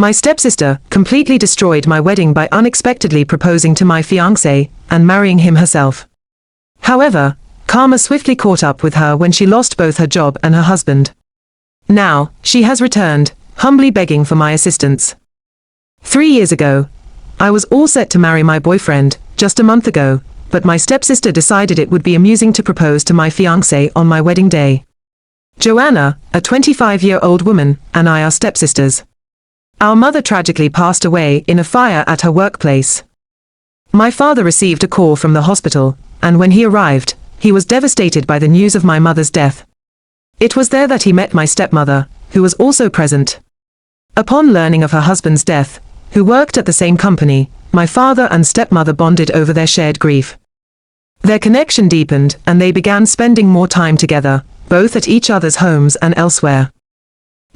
My stepsister completely destroyed my wedding by unexpectedly proposing to my fiancé and marrying him herself. However, karma swiftly caught up with her when she lost both her job and her husband. Now, she has returned, humbly begging for my assistance. 3 years ago, I was all set to marry my boyfriend, just a month ago, but my stepsister decided it would be amusing to propose to my fiancé on my wedding day. Joanna, a 25-year-old woman, and I are stepsisters. Our mother tragically passed away in a fire at her workplace. My father received a call from the hospital, and when he arrived, he was devastated by the news of my mother's death. It was there that he met my stepmother, who was also present. Upon learning of her husband's death, who worked at the same company, my father and stepmother bonded over their shared grief. Their connection deepened and they began spending more time together, both at each other's homes and elsewhere.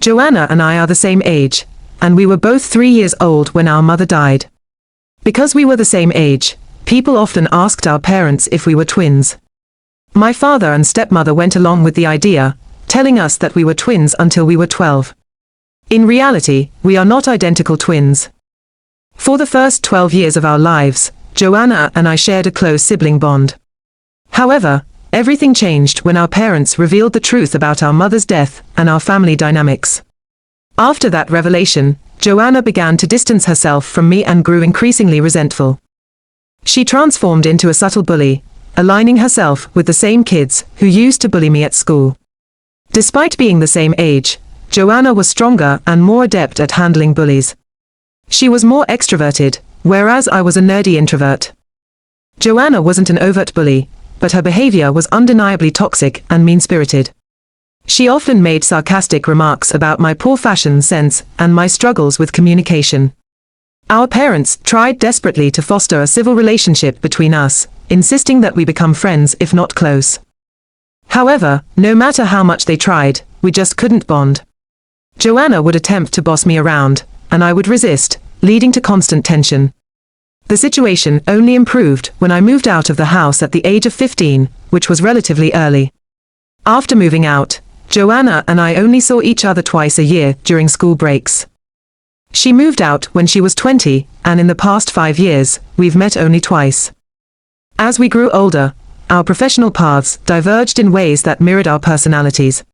Joanna and I are the same age, and we were both 3 years old when our mother died. Because we were the same age, people often asked our parents if we were twins. My father and stepmother went along with the idea, telling us that we were twins until we were 12. In reality, we are not identical twins. For the first 12 years of our lives, Joanna and I shared a close sibling bond. However, everything changed when our parents revealed the truth about our mother's death and our family dynamics. After that revelation, Joanna began to distance herself from me and grew increasingly resentful. She transformed into a subtle bully, aligning herself with the same kids who used to bully me at school. Despite being the same age, Joanna was stronger and more adept at handling bullies. She was more extroverted, whereas I was a nerdy introvert. Joanna wasn't an overt bully, but her behavior was undeniably toxic and mean-spirited. She often made sarcastic remarks about my poor fashion sense and my struggles with communication. Our parents tried desperately to foster a civil relationship between us, insisting that we become friends if not close. However, no matter how much they tried, we just couldn't bond. Joanna would attempt to boss me around, and I would resist, leading to constant tension. The situation only improved when I moved out of the house at the age of 15, which was relatively early. After moving out, Joanna and I only saw each other twice a year during school breaks. She moved out when she was 20, and in the past 5 years, we've met only twice. As we grew older, our professional paths diverged in ways that mirrored our personalities.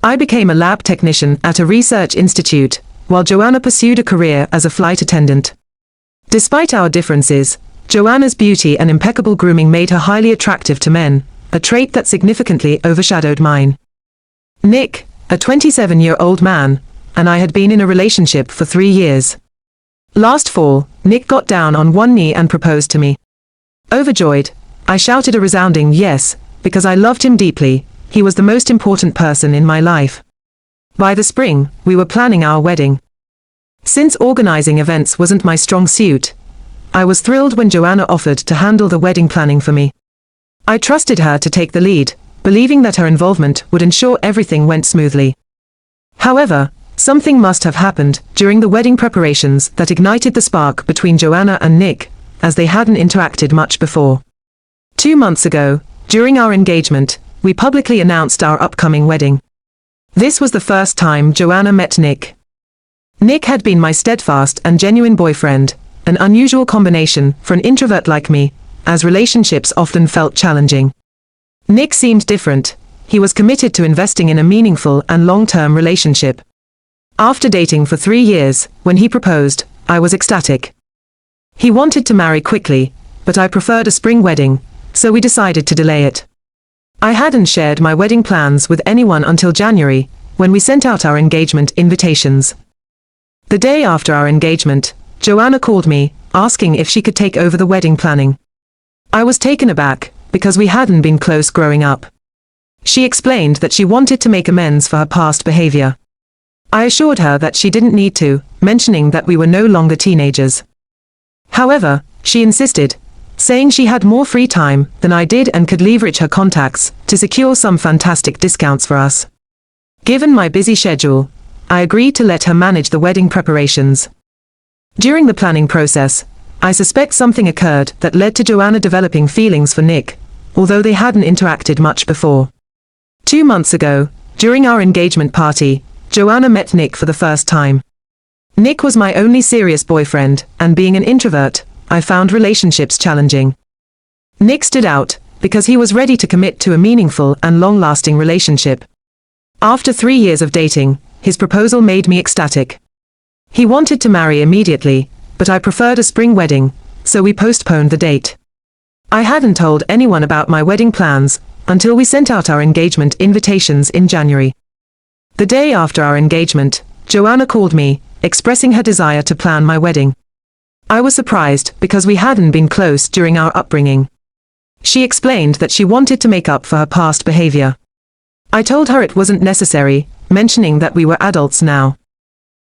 I became a lab technician at a research institute, while Joanna pursued a career as a flight attendant. Despite our differences, Joanna's beauty and impeccable grooming made her highly attractive to men, a trait that significantly overshadowed mine. Nick, a 27-year-old man, and I had been in a relationship for 3 years. Last fall, Nick got down on one knee and proposed to me. Overjoyed, I shouted a resounding yes, because I loved him deeply. He was the most important person in my life. By the spring, we were planning our wedding. Since organizing events wasn't my strong suit, I was thrilled when Joanna offered to handle the wedding planning for me. I trusted her to take the lead, believing that her involvement would ensure everything went smoothly. However, something must have happened during the wedding preparations that ignited the spark between Joanna and Nick, as they hadn't interacted much before. 2 months ago, during our engagement, we publicly announced our upcoming wedding. This was the first time Joanna met Nick. Nick had been my steadfast and genuine boyfriend, an unusual combination for an introvert like me, as relationships often felt challenging. Nick seemed different. He was committed to investing in a meaningful and long-term relationship. After dating for 3 years, when he proposed, I was ecstatic. He wanted to marry quickly, but I preferred a spring wedding, so we decided to delay it. I hadn't shared my wedding plans with anyone until January, when we sent out our engagement invitations. The day after our engagement, Joanna called me, asking if she could take over the wedding planning. I was taken aback, because we hadn't been close growing up. She explained that she wanted to make amends for her past behavior. I assured her that she didn't need to, mentioning that we were no longer teenagers. However, she insisted, saying she had more free time than I did and could leverage her contacts to secure some fantastic discounts for us. Given my busy schedule, I agreed to let her manage the wedding preparations. During the planning process, I suspect something occurred that led to Joanna developing feelings for Nick, although they hadn't interacted much before. 2 months ago, during our engagement party, Joanna met Nick for the first time. Nick was my only serious boyfriend, and being an introvert, I found relationships challenging. Nick stood out, because he was ready to commit to a meaningful and long-lasting relationship. After 3 years of dating, his proposal made me ecstatic. He wanted to marry immediately, but I preferred a spring wedding, so we postponed the date. I hadn't told anyone about my wedding plans, until we sent out our engagement invitations in January. The day after our engagement, Joanna called me, expressing her desire to plan my wedding. I was surprised because we hadn't been close during our upbringing. She explained that she wanted to make up for her past behavior. I told her it wasn't necessary, mentioning that we were adults now.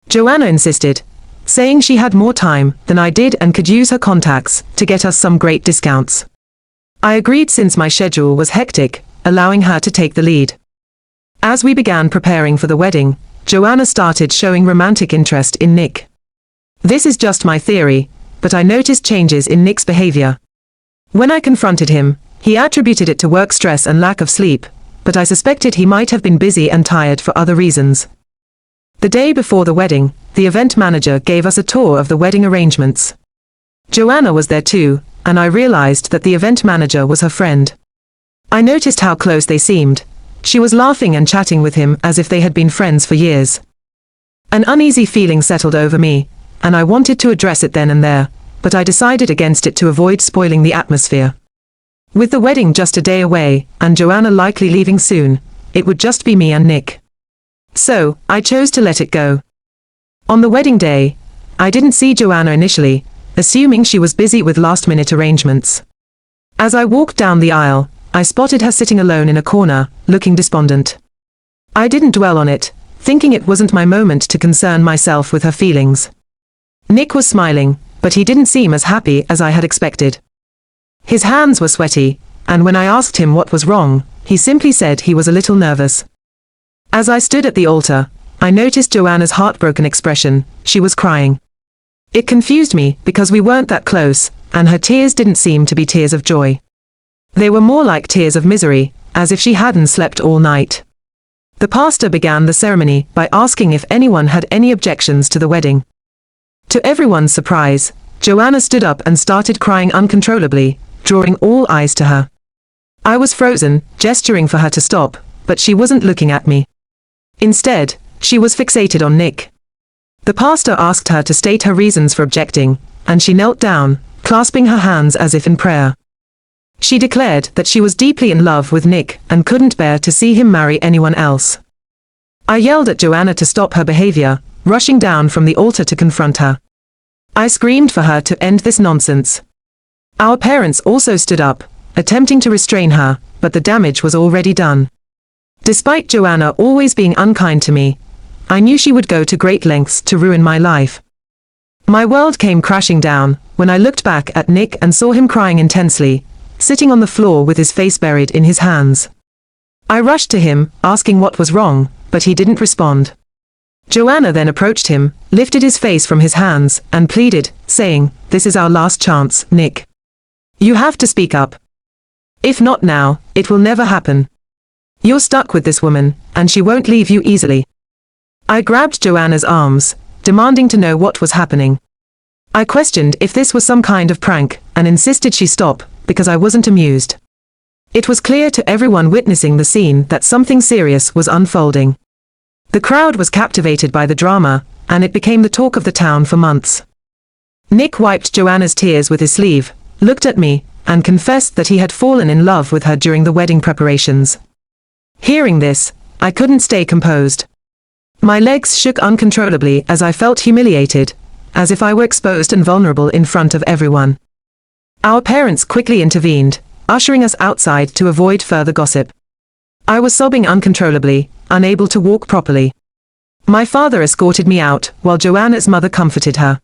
Joanna insisted, saying she had more time than I did and could use her contacts to get us some great discounts. I agreed since my schedule was hectic, allowing her to take the lead. As we began preparing for the wedding, Joanna started showing romantic interest in Nick. This is just my theory, but I noticed changes in Nick's behavior. When I confronted him, he attributed it to work stress and lack of sleep, but I suspected he might have been busy and tired for other reasons. The day before the wedding, the event manager gave us a tour of the wedding arrangements. Joanna was there too, and I realized that the event manager was her friend. I noticed how close they seemed. She was laughing and chatting with him as if they had been friends for years. An uneasy feeling settled over me, and I wanted to address it then and there, but I decided against it to avoid spoiling the atmosphere. With the wedding just a day away, and Joanna likely leaving soon, it would just be me and Nick. So, I chose to let it go. On the wedding day, I didn't see Joanna initially, assuming she was busy with last-minute arrangements. As I walked down the aisle, I spotted her sitting alone in a corner, looking despondent. I didn't dwell on it, thinking it wasn't my moment to concern myself with her feelings. Nick was smiling, but he didn't seem as happy as I had expected. His hands were sweaty, and when I asked him what was wrong, he simply said he was a little nervous. As I stood at the altar, I noticed Joanna's heartbroken expression. She was crying. It confused me because we weren't that close, and her tears didn't seem to be tears of joy. They were more like tears of misery, as if she hadn't slept all night. The pastor began the ceremony by asking if anyone had any objections to the wedding. To everyone's surprise, Joanna stood up and started crying uncontrollably, drawing all eyes to her. I was frozen, gesturing for her to stop, but she wasn't looking at me. Instead, she was fixated on Nick. The pastor asked her to state her reasons for objecting, and she knelt down, clasping her hands as if in prayer. She declared that she was deeply in love with Nick and couldn't bear to see him marry anyone else. I yelled at Joanna to stop her behavior, rushing down from the altar to confront her. I screamed for her to end this nonsense. Our parents also stood up, attempting to restrain her, but the damage was already done. Despite Joanna always being unkind to me, I knew she would go to great lengths to ruin my life. My world came crashing down when I looked back at Nick and saw him crying intensely, sitting on the floor with his face buried in his hands. I rushed to him, asking what was wrong, but he didn't respond. Joanna then approached him, lifted his face from his hands, and pleaded, saying, "This is our last chance, Nick. You have to speak up. If not now, it will never happen. You're stuck with this woman, and she won't leave you easily." I grabbed Joanna's arms, demanding to know what was happening. I questioned if this was some kind of prank, and insisted she stop, because I wasn't amused. It was clear to everyone witnessing the scene that something serious was unfolding. The crowd was captivated by the drama, and it became the talk of the town for months. Nick wiped Joanna's tears with his sleeve, looked at me, and confessed that he had fallen in love with her during the wedding preparations. Hearing this, I couldn't stay composed. My legs shook uncontrollably as I felt humiliated, as if I were exposed and vulnerable in front of everyone. Our parents quickly intervened, ushering us outside to avoid further gossip. I was sobbing uncontrollably, unable to walk properly. My father escorted me out, while Joanna's mother comforted her.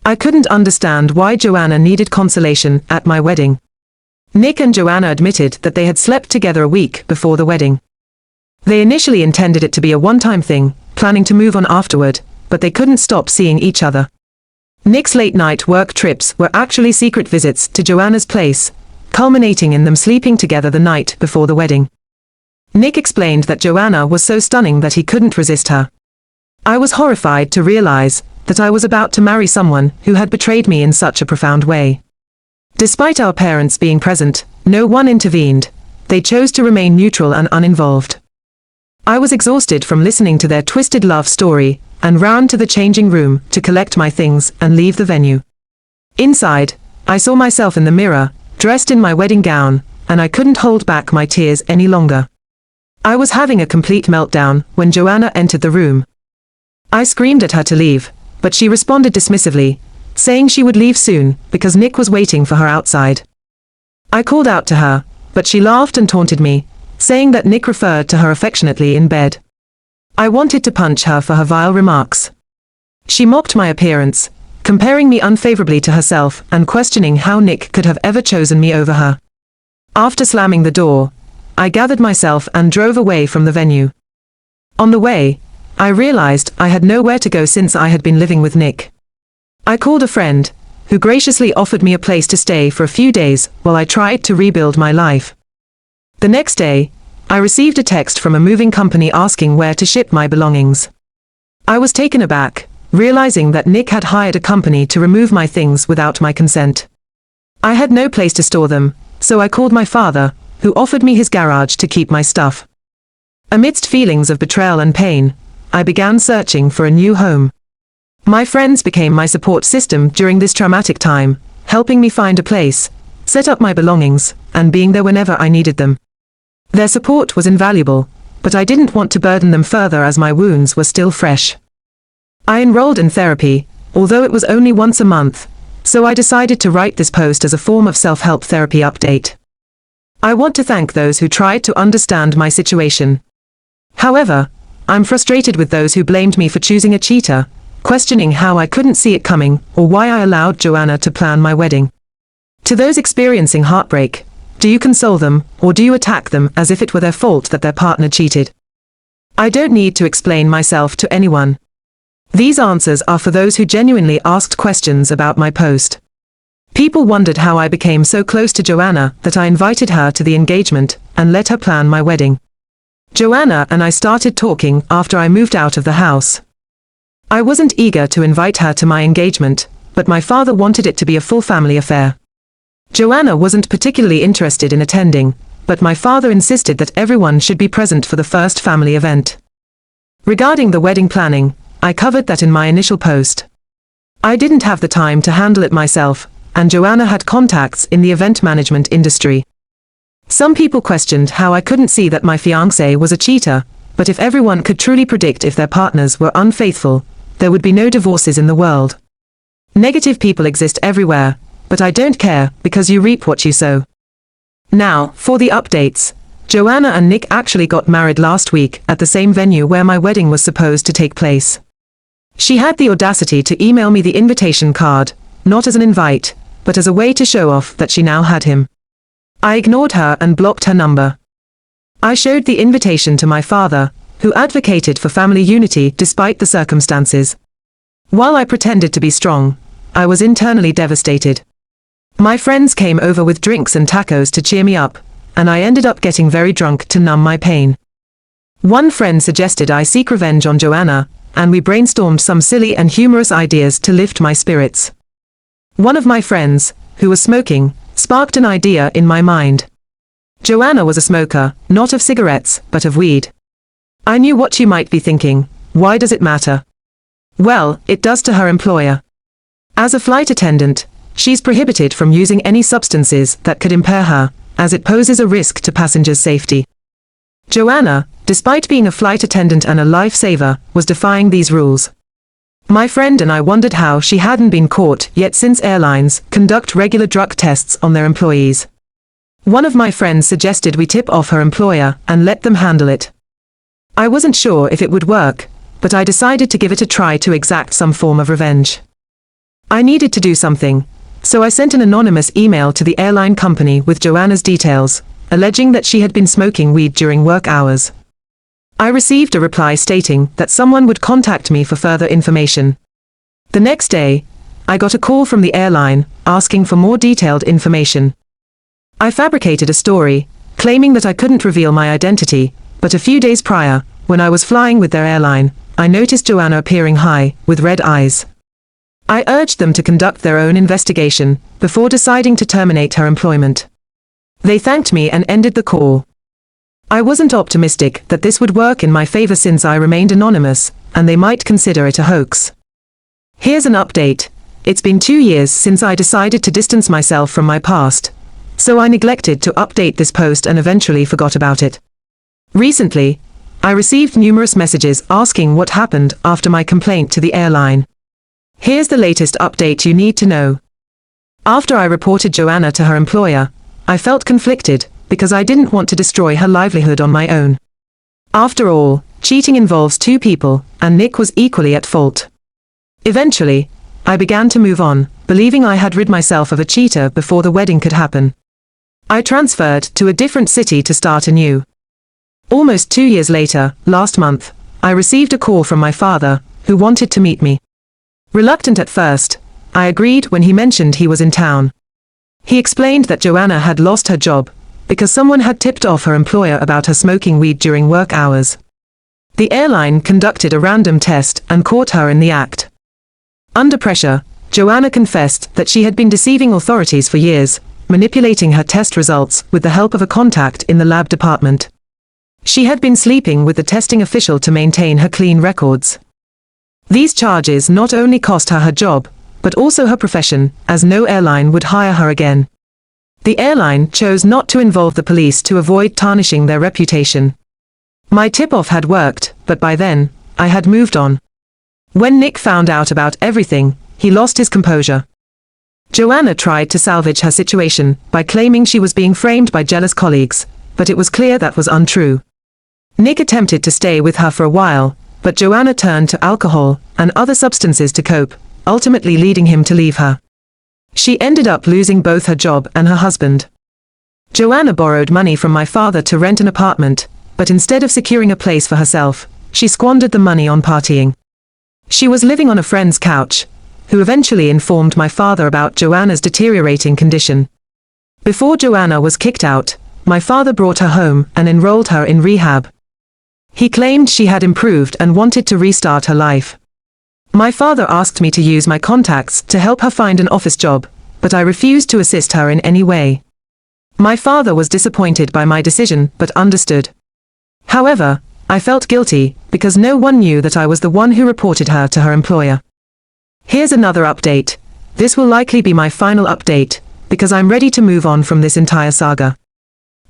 I couldn't understand why Joanna needed consolation at my wedding. Nick and Joanna admitted that they had slept together a week before the wedding. They initially intended it to be a one-time thing, planning to move on afterward, but they couldn't stop seeing each other. Nick's late-night work trips were actually secret visits to Joanna's place, culminating in them sleeping together the night before the wedding. Nick explained that Joanna was so stunning that he couldn't resist her. I was horrified to realize that I was about to marry someone who had betrayed me in such a profound way. Despite our parents being present, no one intervened. They chose to remain neutral and uninvolved. I was exhausted from listening to their twisted love story, and ran to the changing room to collect my things and leave the venue. Inside, I saw myself in the mirror, dressed in my wedding gown, and I couldn't hold back my tears any longer. I was having a complete meltdown when Joanna entered the room. I screamed at her to leave, but she responded dismissively, saying she would leave soon because Nick was waiting for her outside. I called out to her, but she laughed and taunted me, saying that Nick referred to her affectionately in bed. I wanted to punch her for her vile remarks. She mocked my appearance, comparing me unfavorably to herself and questioning how Nick could have ever chosen me over her. After slamming the door, I gathered myself and drove away from the venue. On the way, I realized I had nowhere to go since I had been living with Nick. I called a friend, who graciously offered me a place to stay for a few days while I tried to rebuild my life. The next day, I received a text from a moving company asking where to ship my belongings. I was taken aback, realizing that Nick had hired a company to remove my things without my consent. I had no place to store them, so I called my father, who offered me his garage to keep my stuff. Amidst feelings of betrayal and pain, I began searching for a new home. My friends became my support system during this traumatic time, helping me find a place, set up my belongings, and being there whenever I needed them. Their support was invaluable, but I didn't want to burden them further as my wounds were still fresh. I enrolled in therapy, although it was only once a month, so I decided to write this post as a form of self-help therapy update. I want to thank those who tried to understand my situation. However, I'm frustrated with those who blamed me for choosing a cheater, questioning how I couldn't see it coming or why I allowed Joanna to plan my wedding. To those experiencing heartbreak, do you console them, or do you attack them as if it were their fault that their partner cheated? I don't need to explain myself to anyone. These answers are for those who genuinely asked questions about my post. People wondered how I became so close to Joanna that I invited her to the engagement and let her plan my wedding. Joanna and I started talking after I moved out of the house. I wasn't eager to invite her to my engagement, but my father wanted it to be a full family affair. Joanna wasn't particularly interested in attending, but my father insisted that everyone should be present for the first family event. Regarding the wedding planning, I covered that in my initial post. I didn't have the time to handle it myself, and Joanna had contacts in the event management industry. Some people questioned how I couldn't see that my fiancé was a cheater, but if everyone could truly predict if their partners were unfaithful, there would be no divorces in the world. Negative people exist everywhere, but I don't care because you reap what you sow. Now, for the updates. Joanna and Nick actually got married last week at the same venue where my wedding was supposed to take place. She had the audacity to email me the invitation card, not as an invite, but as a way to show off that she now had him. I ignored her and blocked her number. I showed the invitation to my father, who advocated for family unity despite the circumstances. While I pretended to be strong, I was internally devastated. My friends came over with drinks and tacos to cheer me up, and I ended up getting very drunk to numb my pain. One friend suggested I seek revenge on Joanna, and we brainstormed some silly and humorous ideas to lift my spirits. One of my friends, who was smoking, sparked an idea in my mind. Joanna was a smoker, not of cigarettes, but of weed. I knew what you might be thinking. Why does it matter? Well, it does to her employer. As a flight attendant, she's prohibited from using any substances that could impair her, as it poses a risk to passengers' safety. Joanna, despite being a flight attendant and a lifesaver, was defying these rules. My friend and I wondered how she hadn't been caught yet, since airlines conduct regular drug tests on their employees. One of my friends suggested we tip off her employer and let them handle it. I wasn't sure if it would work, but I decided to give it a try to exact some form of revenge. I needed to do something, so I sent an anonymous email to the airline company with Joanna's details, alleging that she had been smoking weed during work hours. I received a reply stating that someone would contact me for further information. The next day, I got a call from the airline, asking for more detailed information. I fabricated a story, claiming that I couldn't reveal my identity, but a few days prior, when I was flying with their airline, I noticed Joanna appearing high, with red eyes. I urged them to conduct their own investigation before deciding to terminate her employment. They thanked me and ended the call. I wasn't optimistic that this would work in my favor since I remained anonymous, and they might consider it a hoax. Here's an update. It's been 2 years since I decided to distance myself from my past, so I neglected to update this post and eventually forgot about it. Recently, I received numerous messages asking what happened after my complaint to the airline. Here's the latest update you need to know. After I reported Joanna to her employer, I felt conflicted because I didn't want to destroy her livelihood on my own. After all, cheating involves 2 people, and Nick was equally at fault. Eventually, I began to move on, believing I had rid myself of a cheater before the wedding could happen. I transferred to a different city to start anew. Almost 2 years later, last month, I received a call from my father, who wanted to meet me. Reluctant at first, I agreed when he mentioned he was in town. He explained that Joanna had lost her job because someone had tipped off her employer about her smoking weed during work hours. The airline conducted a random test and caught her in the act. Under pressure, Joanna confessed that she had been deceiving authorities for years, manipulating her test results with the help of a contact in the lab department. She had been sleeping with the testing official to maintain her clean records. These charges not only cost her her job, but also her profession, as no airline would hire her again. The airline chose not to involve the police to avoid tarnishing their reputation. My tip-off had worked, but by then, I had moved on. When Nick found out about everything, he lost his composure. Joanna tried to salvage her situation by claiming she was being framed by jealous colleagues, but it was clear that was untrue. Nick attempted to stay with her for a while, but Joanna turned to alcohol and other substances to cope, ultimately leading him to leave her. She ended up losing both her job and her husband. Joanna borrowed money from my father to rent an apartment, but instead of securing a place for herself, she squandered the money on partying. She was living on a friend's couch, who eventually informed my father about Joanna's deteriorating condition. Before Joanna was kicked out, my father brought her home and enrolled her in rehab. He claimed she had improved and wanted to restart her life. My father asked me to use my contacts to help her find an office job, but I refused to assist her in any way. My father was disappointed by my decision but understood. However, I felt guilty because no one knew that I was the one who reported her to her employer. Here's another update. This will likely be my final update, because I'm ready to move on from this entire saga.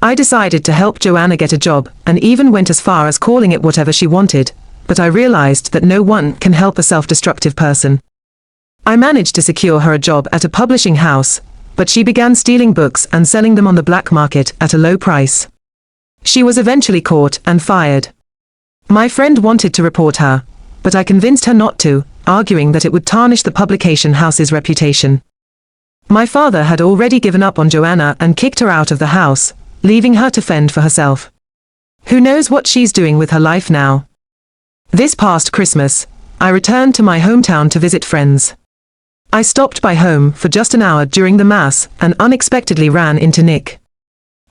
I decided to help Joanna get a job, and even went as far as calling it whatever she wanted, but I realized that no one can help a self-destructive person. I managed to secure her a job at a publishing house, but she began stealing books and selling them on the black market at a low price. She was eventually caught and fired. My friend wanted to report her, but I convinced her not to, arguing that it would tarnish the publication house's reputation. My father had already given up on Joanna and kicked her out of the house, leaving her to fend for herself. Who knows what she's doing with her life now? This past Christmas, I returned to my hometown to visit friends. I stopped by home for just an hour during the Mass and unexpectedly ran into Nick.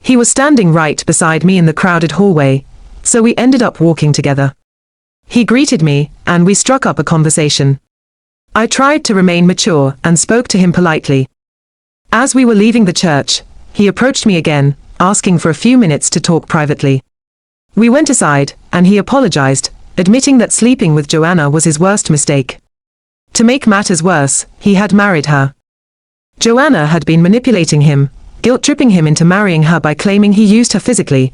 He was standing right beside me in the crowded hallway, so we ended up walking together. He greeted me, and we struck up a conversation. I tried to remain mature and spoke to him politely. As we were leaving the church, he approached me again, asking for a few minutes to talk privately. We went aside, and he apologized, admitting that sleeping with Joanna was his worst mistake. To make matters worse, he had married her. Joanna had been manipulating him, guilt-tripping him into marrying her by claiming he used her physically,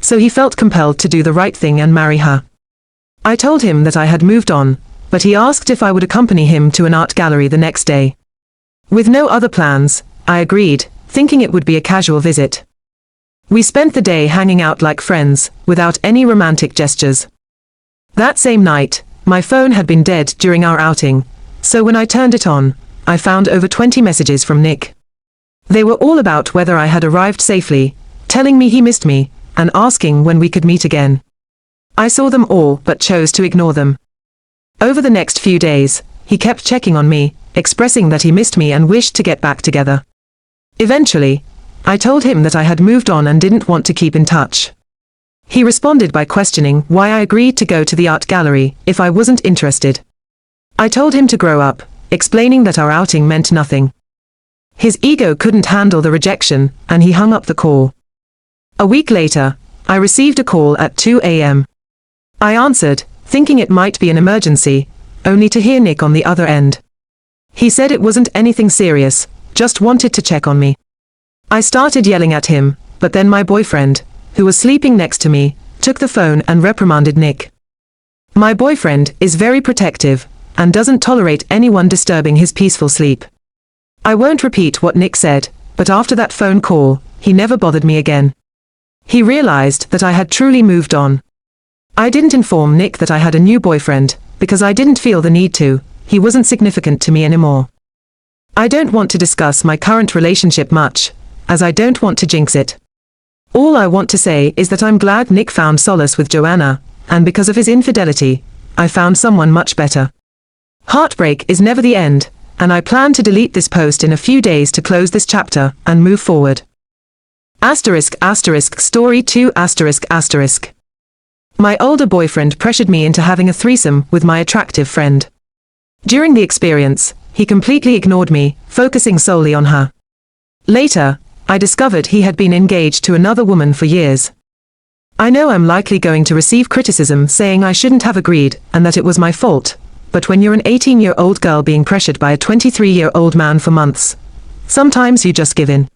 so he felt compelled to do the right thing and marry her. I told him that I had moved on, but he asked if I would accompany him to an art gallery the next day. With no other plans, I agreed, thinking it would be a casual visit. We spent the day hanging out like friends, without any romantic gestures. That same night, my phone had been dead during our outing, so when I turned it on, I found over 20 messages from Nick. They were all about whether I had arrived safely, telling me he missed me, and asking when we could meet again. I saw them all but chose to ignore them. Over the next few days, he kept checking on me, expressing that he missed me and wished to get back together. Eventually, I told him that I had moved on and didn't want to keep in touch. He responded by questioning why I agreed to go to the art gallery if I wasn't interested. I told him to grow up, explaining that our outing meant nothing. His ego couldn't handle the rejection, and he hung up the call. A week later, I received a call at 2 a.m. I answered, thinking it might be an emergency, only to hear Nick on the other end. He said it wasn't anything serious, just wanted to check on me. I started yelling at him, but then my boyfriend, who was sleeping next to me, took the phone and reprimanded Nick. My boyfriend is very protective, and doesn't tolerate anyone disturbing his peaceful sleep. I won't repeat what Nick said, but after that phone call, he never bothered me again. He realized that I had truly moved on. I didn't inform Nick that I had a new boyfriend, because I didn't feel the need to. He wasn't significant to me anymore. I don't want to discuss my current relationship much, as I don't want to jinx it. All I want to say is that I'm glad Nick found solace with Joanna, and because of his infidelity, I found someone much better. Heartbreak is never the end, and I plan to delete this post in a few days to close this chapter and move forward. Story 2 ***. My older boyfriend pressured me into having a threesome with my attractive friend. During the experience, he completely ignored me, focusing solely on her. Later, I discovered he had been engaged to another woman for years. I know I'm likely going to receive criticism saying I shouldn't have agreed and that it was my fault, but when you're an 18-year-old girl being pressured by a 23-year-old man for months, sometimes you just give in.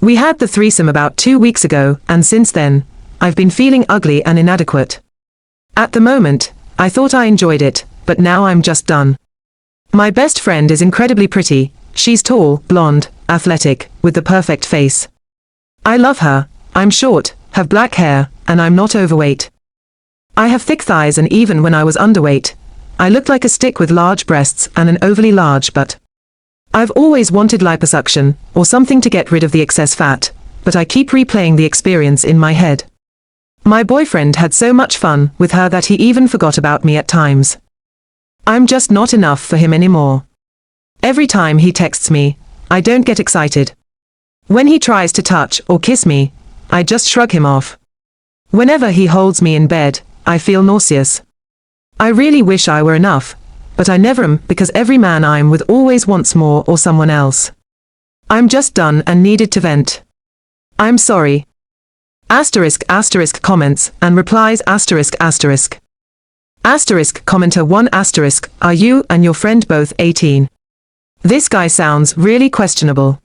We had the threesome about 2 weeks ago, and since then, I've been feeling ugly and inadequate. At the moment, I thought I enjoyed it, but now I'm just done. My best friend is incredibly pretty. She's tall, blonde, athletic, with the perfect face. I love her. I'm short, have black hair, and I'm not overweight. I have thick thighs, and even when I was underweight, I looked like a stick with large breasts and an overly large butt. I've always wanted liposuction, or something to get rid of the excess fat, but I keep replaying the experience in my head. My boyfriend had so much fun with her that he even forgot about me at times. I'm just not enough for him anymore. Every time he texts me, I don't get excited. When he tries to touch or kiss me, I just shrug him off. Whenever he holds me in bed, I feel nauseous. I really wish I were enough, but I never am, because every man I'm with always wants more or someone else. I'm just done and needed to vent. I'm sorry. Comments and replies ***. Commenter 1 ***. Are you and your friend both 18? This guy sounds really questionable.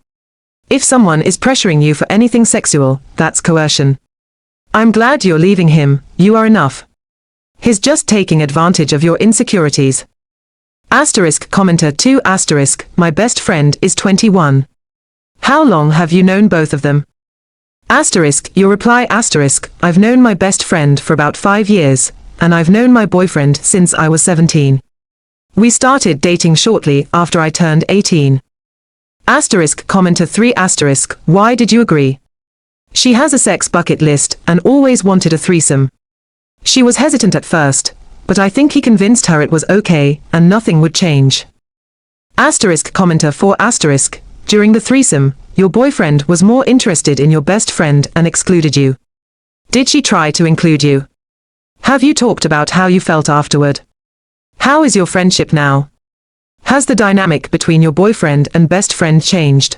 If someone is pressuring you for anything sexual, that's coercion. I'm glad you're leaving him. You are enough. He's just taking advantage of your insecurities. Commenter 2 ***. My best friend is 21. How long have you known both of them? Your reply ***. I've known my best friend for about 5 years, and I've known my boyfriend since I was 17. We started dating shortly after I turned 18. Commenter 3 ***. Why did you agree? She has a sex bucket list and always wanted a threesome. She was hesitant at first, but I think he convinced her it was okay and nothing would change. Commenter 4 ***. During the threesome, your boyfriend was more interested in your best friend and excluded you. Did she try to include you? Have you talked about how you felt afterward? How is your friendship now? Has the dynamic between your boyfriend and best friend changed?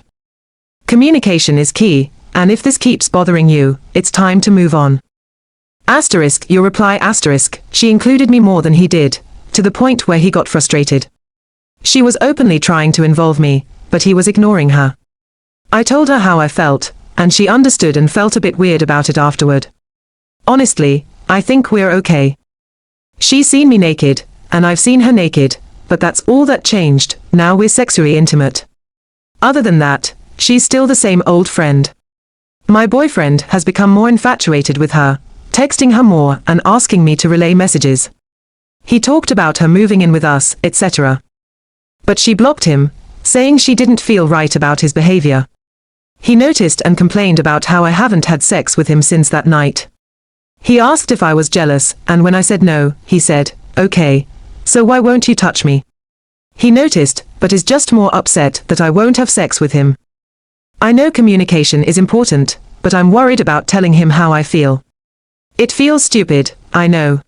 Communication is key, and if this keeps bothering you, it's time to move on. Your reply ***. She included me more than he did, to the point where he got frustrated. She was openly trying to involve me, but he was ignoring her. I told her how I felt, and she understood and felt a bit weird about it afterward. Honestly, I think we're okay. She's seen me naked, and I've seen her naked, but that's all that changed. Now we're sexually intimate. Other than that, she's still the same old friend. My boyfriend has become more infatuated with her, texting her more and asking me to relay messages. He talked about her moving in with us, etc. But she blocked him, saying she didn't feel right about his behavior. He noticed and complained about how I haven't had sex with him since that night. He asked if I was jealous, and when I said no, he said, "Okay, so why won't you touch me?" He noticed, but is just more upset that I won't have sex with him. I know communication is important, but I'm worried about telling him how I feel. It feels stupid, I know.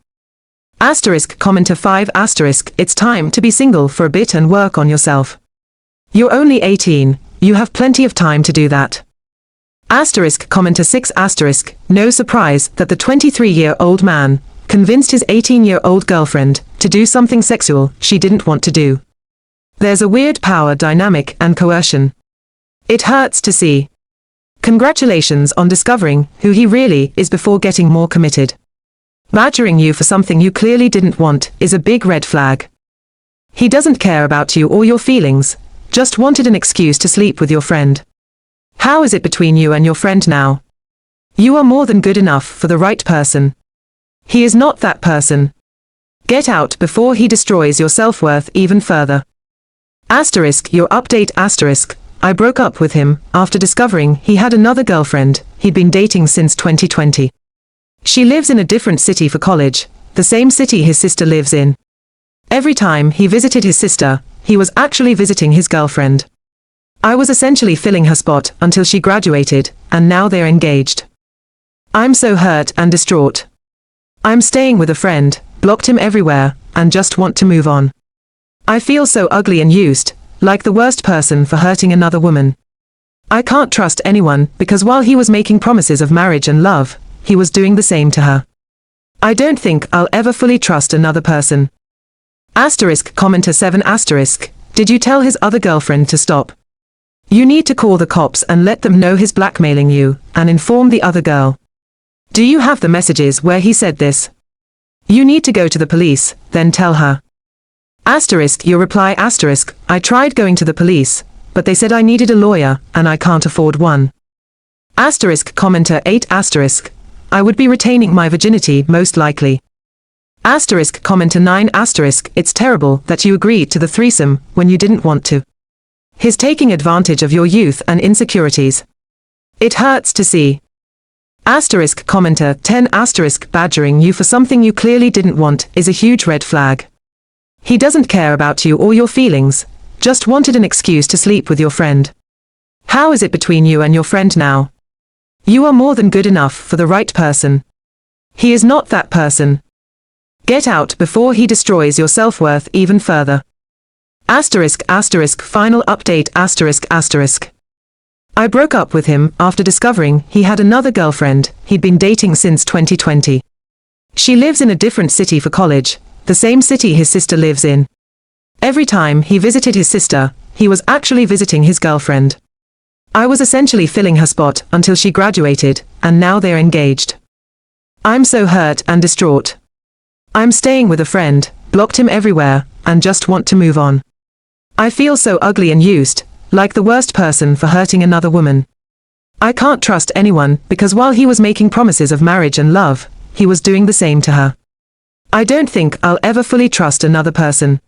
Asterisk commenter 5 asterisk it's time to be single for a bit and work on yourself. You're only 18, you have plenty of time to do that. Asterisk commenter 6 asterisk no surprise that the 23-year-old man convinced his 18-year-old girlfriend to do something sexual she didn't want to do. There's a weird power dynamic and coercion. It hurts to see. Congratulations on discovering who he really is before getting more committed. Badgering you for something you clearly didn't want is a big red flag. He doesn't care about you or your feelings, just wanted an excuse to sleep with your friend. How is it between you and your friend now? You are more than good enough for the right person. He is not that person. Get out before he destroys your self-worth even further. Asterisk your update asterisk I broke up with him after discovering he had another girlfriend he'd been dating since 2020. She lives in a different city for college, the same city his sister lives in. Every time he visited his sister, he was actually visiting his girlfriend. I was essentially filling her spot until she graduated, and now they're engaged. I'm so hurt and distraught. I'm staying with a friend, blocked him everywhere, and just want to move on. I feel so ugly and used, like the worst person for hurting another woman. I can't trust anyone because while he was making promises of marriage and love, he was doing the same to her. I don't think I'll ever fully trust another person. Asterisk commenter 7 asterisk did you tell his other girlfriend to stop? You need to call the cops and let them know he's blackmailing you, and inform the other girl. Do you have the messages where he said this? You need to go to the police, then tell her. Asterisk your reply asterisk I tried going to the police, but they said I needed a lawyer, and I can't afford one. Asterisk commenter 8 asterisk I would be retaining my virginity most likely. Asterisk commenter 9 asterisk it's terrible that you agreed to the threesome when you didn't want to. He's taking advantage of your youth and insecurities. It hurts to see. Asterisk commenter 10 asterisk badgering you for something you clearly didn't want is a huge red flag. He doesn't care about you or your feelings, just wanted an excuse to sleep with your friend. How is it between you and your friend now? You are more than good enough for the right person. He is not that person. Get out before he destroys your self-worth even further. Asterisk asterisk final update asterisk asterisk I broke up with him after discovering he had another girlfriend he'd been dating since 2020. She lives in a different city for college, the same city his sister lives in. Every time he visited his sister, he was actually visiting his girlfriend. I was essentially filling her spot until she graduated, and now they're engaged. I'm so hurt and distraught. I'm staying with a friend, blocked him everywhere, and just want to move on. I feel so ugly and used, like the worst person for hurting another woman. I can't trust anyone because while he was making promises of marriage and love, he was doing the same to her. I don't think I'll ever fully trust another person.